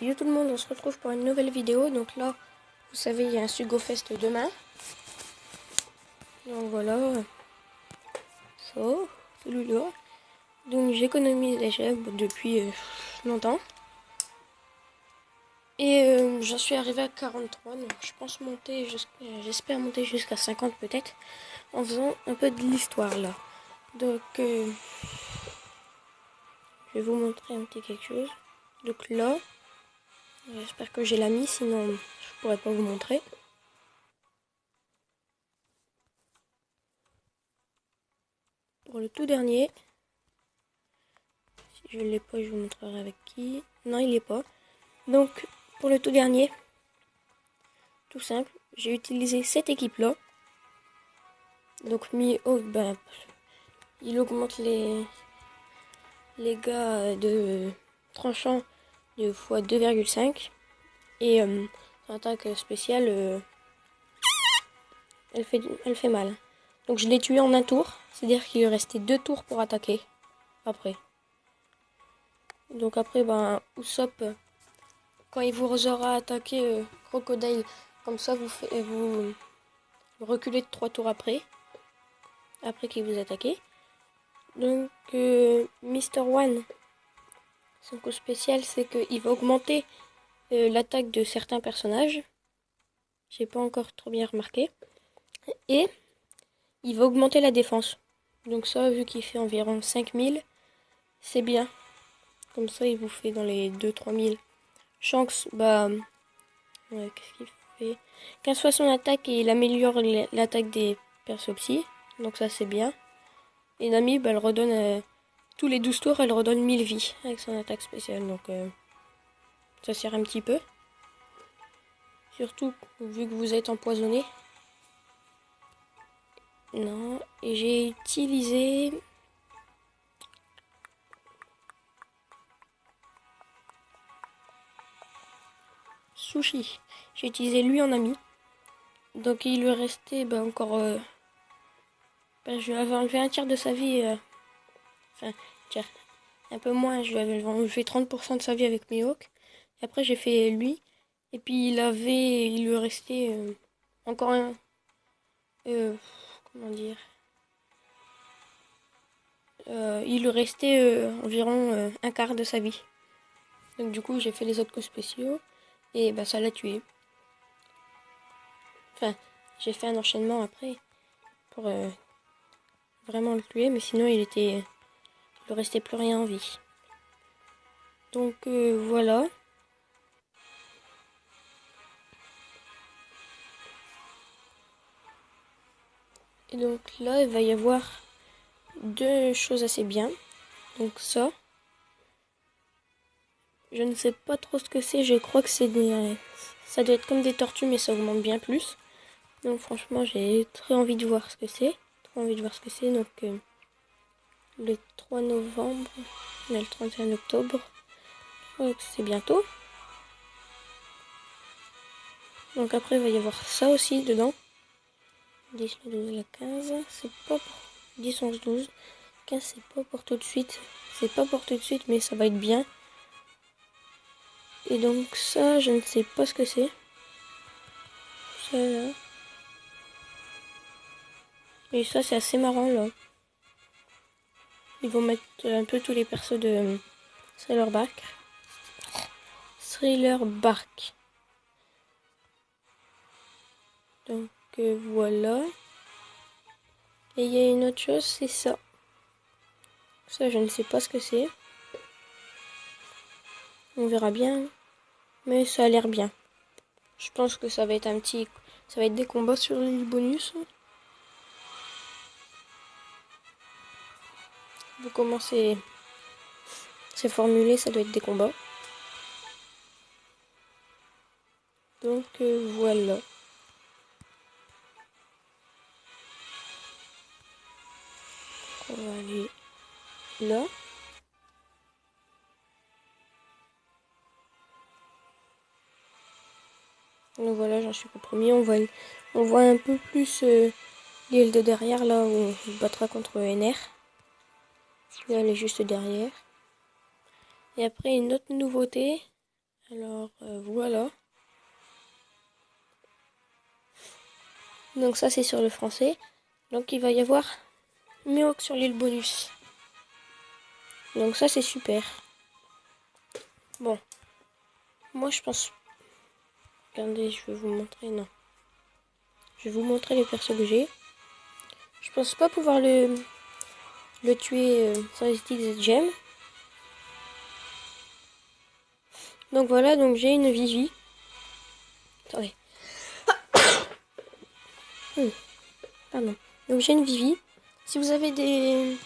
Yo tout le monde, on se retrouve pour une nouvelle vidéo. Donc là, vous savez, il y a un Sugo Fest demain. Donc voilà, ça, celui-là. Donc j'économise les chèvres depuis longtemps. Et j'en suis arrivé à 43, donc je pense monter j'espère monter jusqu'à 50 peut-être, en faisant un peu de l'histoire là. Donc je vais vous montrer un petit quelque chose. Donc là, j'espère que j'ai la mise, sinon je pourrais pas vous montrer. Pour le tout dernier, si je l'ai pas, je vous montrerai avec qui. Non, il est pas. Donc pour le tout dernier, tout simple, j'ai utilisé cette équipe là. Donc ben, il augmente les gars de tranchant de fois 2,5 et son attaque spéciale elle fait mal. Donc je l'ai tué en un tour, c'est-à-dire qu'il lui restait 2 tours pour attaquer après. Donc après ben Usopp, quand il vous aura attaqué Crocodile comme ça, vous reculez de 3 tours après qu'il vous attaqué. Donc Mr. One, son coup spécial, c'est qu'il va augmenter l'attaque de certains personnages. J'ai pas encore trop bien remarqué. Et il va augmenter la défense. Donc ça, vu qu'il fait environ 5000, c'est bien. Comme ça, il vous fait dans les 2-3 000. Shanks, bah... Ouais, qu'est-ce qu'il fait 15 fois son attaque et il améliore l'attaque des persos psy. Donc ça, c'est bien. Et Nami, bah, elle redonne... tous les 12 tours, elle redonne 1000 vies avec son attaque spéciale. Donc ça sert un petit peu. Surtout vu que vous êtes empoisonné. Non, et j'ai utilisé... Sushi. J'ai utilisé lui en ami. Donc il lui restait encore... je lui avais enlevé un tiers de sa vie. Enfin, tiens, un peu moins. Je lui avais enlevé 30% de sa vie avec Mihawk. Et après j'ai fait lui. Et puis il lui restait encore un... comment dire, il lui restait environ un quart de sa vie. Donc du coup j'ai fait les autres coups spéciaux. Et bah ça l'a tué. Enfin, j'ai fait un enchaînement après. Pour vraiment le tuer. Mais sinon il ne restait plus rien en vie. Donc voilà. Et donc là, il va y avoir deux choses assez bien. Donc ça, je ne sais pas trop ce que c'est. Je crois que c'est des... ça doit être comme des tortues, mais ça augmente bien plus. Donc franchement, j'ai très envie de voir ce que c'est. Donc le 3 novembre, on est le 31 octobre. Donc c'est bientôt. Donc après, il va y avoir ça aussi dedans. 10, le 12, le 15. C'est pas pour 10, 11, 12. 15, c'est pas pour tout de suite. C'est pas pour tout de suite, mais ça va être bien. Et donc ça, je ne sais pas ce que c'est. Ça là. Et ça, c'est assez marrant là. Ils vont mettre un peu tous les persos de Thriller Bark. Thriller Bark. Donc voilà. Et il y a une autre chose, c'est ça. Ça, je ne sais pas ce que c'est. On verra bien. Mais ça a l'air bien. Je pense que ça va être ça va être des combats sur l'île bonus. Vous commencez... c'est formulé, ça doit être des combats. Donc voilà. On va aller là. Donc voilà, j'en suis au premier. On voit un peu plus l'île de derrière, là où on se battra contre NR. Là, elle est juste derrière. Et après, une autre nouveauté Alors voilà. Donc ça c'est sur le français. Donc il va y avoir Mihawk sur l'île bonus. Donc ça c'est super. Bon. Moi je pense... Regardez, je vais vous montrer. Non. Je vais vous montrer les persos que j'ai. Je pense pas pouvoir le tuer sans utiliser de gemmes. Donc voilà, donc j'ai une Vivi. Attendez. Pardon. Donc j'ai une Vivi. Si vous avez des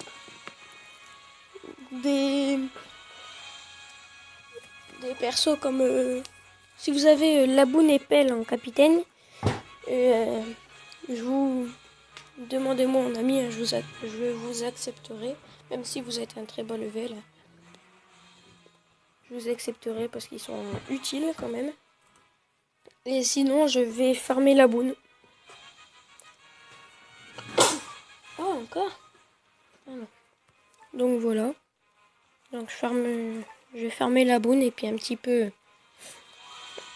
persos comme... si vous avez Laboon et Pelle en capitaine, je vous... Demandez-moi en ami, je vous accepterai. Même si vous êtes un très bas level. Je vous accepterai parce qu'ils sont utiles quand même. Et sinon, je vais farmer Laboon. Oh, encore? Ah non. Donc voilà. Donc je vais farmer Laboon et puis un petit peu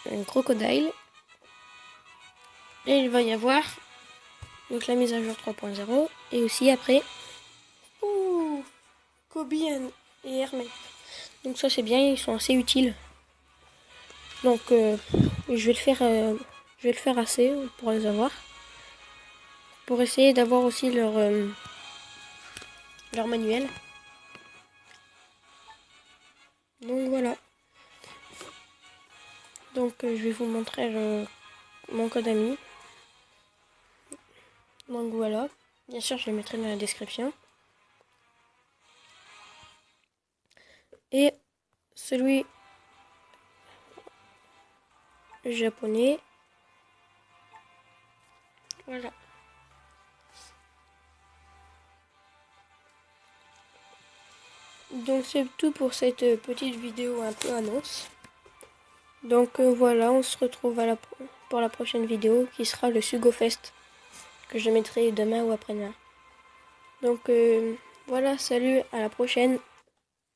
un crocodile. Et il va y avoir donc la mise à jour 3.0 et aussi après Kobe et Hermès. Donc ça c'est bien, ils sont assez utiles. Donc je vais le faire assez pour les avoir. Pour essayer d'avoir aussi leur manuel. Donc voilà. Donc je vais vous montrer mon code ami. Donc voilà. Bien sûr, je le mettrai dans la description. Et celui japonais. Voilà. Donc c'est tout pour cette petite vidéo un peu annonce. Donc voilà, on se retrouve pour la prochaine vidéo qui sera le Sugo Fest que je mettrai demain ou après-demain. Donc voilà, salut, à la prochaine.